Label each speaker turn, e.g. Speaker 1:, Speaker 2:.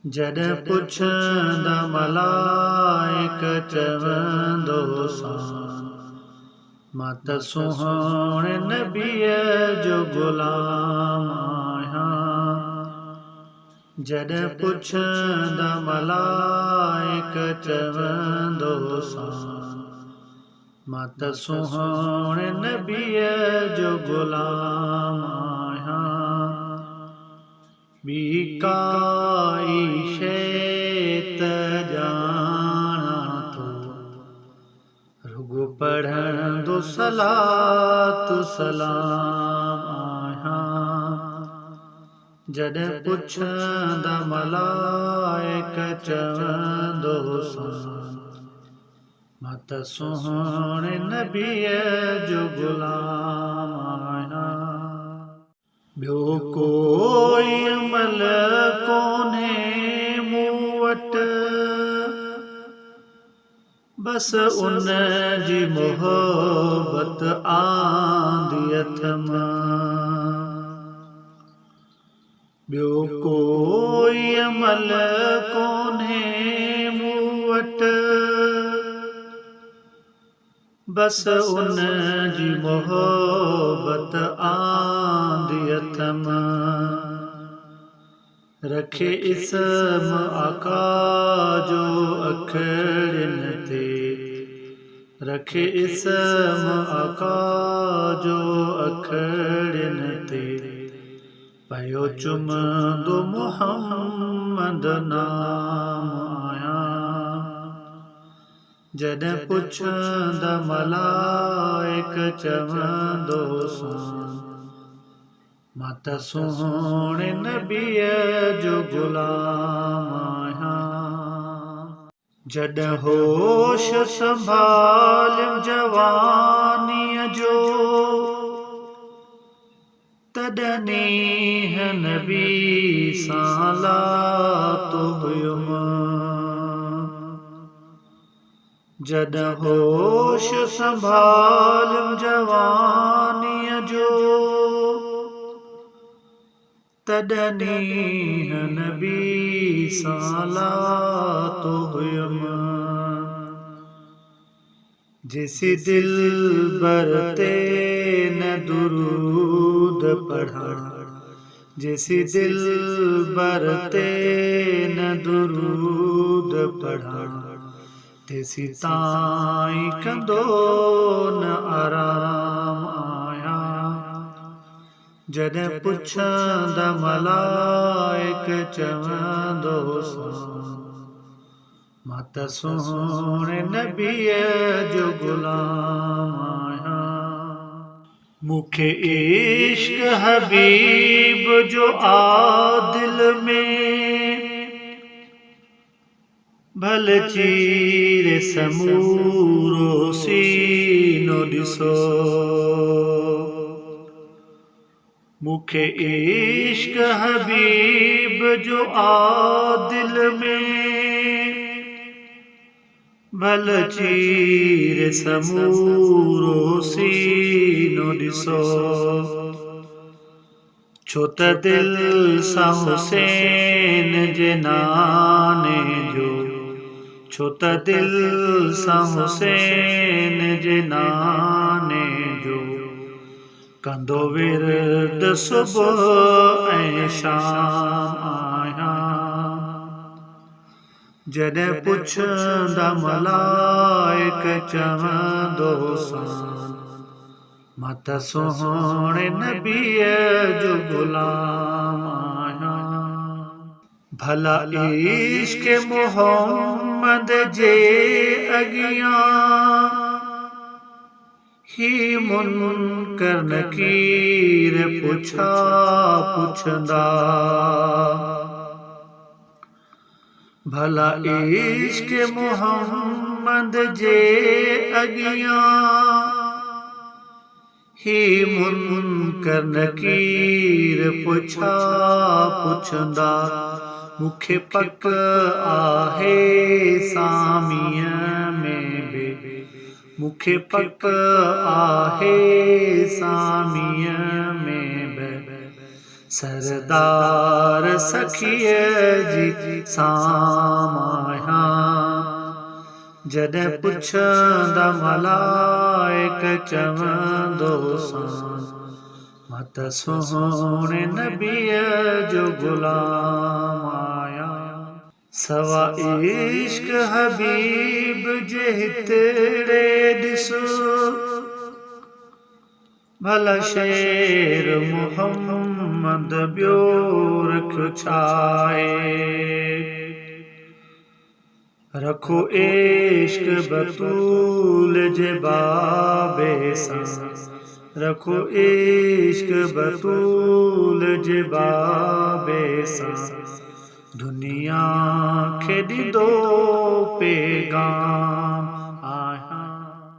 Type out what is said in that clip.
Speaker 1: जॾहिं पुछंदा मलाइक चवंदो सान, मां त सुहाणे नबीअ जो ग़ुलाम आहियां। जॾहिं पुछंदा मलाइक चवंदो सान, मां त सुहाणे नबीअ जो ग़ुलाम आहियां। ॿी काई शइ त ॼाणां थो, रुॻो पढ़ंदो सलातु सलाम आहियां। जॾहिं पुछंदा मलाइक चवंदो सान, मां त सुहाणे नबीअ जो ग़ुलाम आहियां। ॿियो कोई अमल कोन्हे मूं वटि, बसि उन जी मोहबत आंदी अथमि। ॿियो कोई अमल कोन्हे मूं वटि, बसि उन जी मोहबत आंदी अथमि। रखे इस्म आका जो अखड़ियुनि ते, रखे इस्म आका जो अखड़ियुनि ते, पयो चुमंदो मुहम्मद नाम आहियां। जॾहिं पुछंदा मलाइक चवंदो सान, मां त सुहाणे नबीअ जो ग़ुलाम आहियां। जॾहिं होश संभालियमि जवानीअ जो, तॾहिं नींहं नबी सां लातो हुयुमि। जॾहिं होश संभालियमि जवानीअ जो, तॾहिं नींहं नबी सां लातो हुयुमि। जिसी दिलबर ते न दुरूद पढ़ां, जिसी दिलबर ते न दुरूद पढ़ां, तेसी ताईं कंदो न आराम आहियां। जॾहिं पुछंदा मलाइक चवंदो सान, मां त सुहाणे नबीअ जो ग़ुलाम आहियां। मूंखे इश्क हबीब जो आ दिल में, भल चीरे समूरो सीनो ॾिसो। मूंखे इश्क हबीब जो आ दिल में, भल चीरे समूरो सीनो ॾिसो। छो त दिल सां हुसैन जे नाने जो, छो त दिल सां हुसैन जे नाने जो, कंदो विर्द सुबुह ऐं शाम आहियां। जॾहिं पुछंदा मलाइक चवंदो सान, मां त सुहाणे नबीअ जो ग़ुलाम आहियां। भला इश्क मुहम्मद जे अॻियां ही मुनकर नकीर पुछा पुछंदा। भला इश्क मुहम्मद जे अॻियां ही मुनकर नकीर पुछा पुछंदा। मूंखे पक आहे सामीअ में बि, मूंखे पक आहे सामीअ में बि, सरदार सखीअ जी सामाया जॾहिं पुछंदा मलाइक चवंदो सान मां त सोहणे नबीअ जो गुलाम आहियां। सवा इश्क हबीब जे हितड़े ॾिसो भला शेर मुहम्मद ॿियो रखियो छाए। रखो इश्क बतूल जे बाबे सां रखो इश्क बतूल जे बाबे सां दुनिया खे ॾींदो पैगाम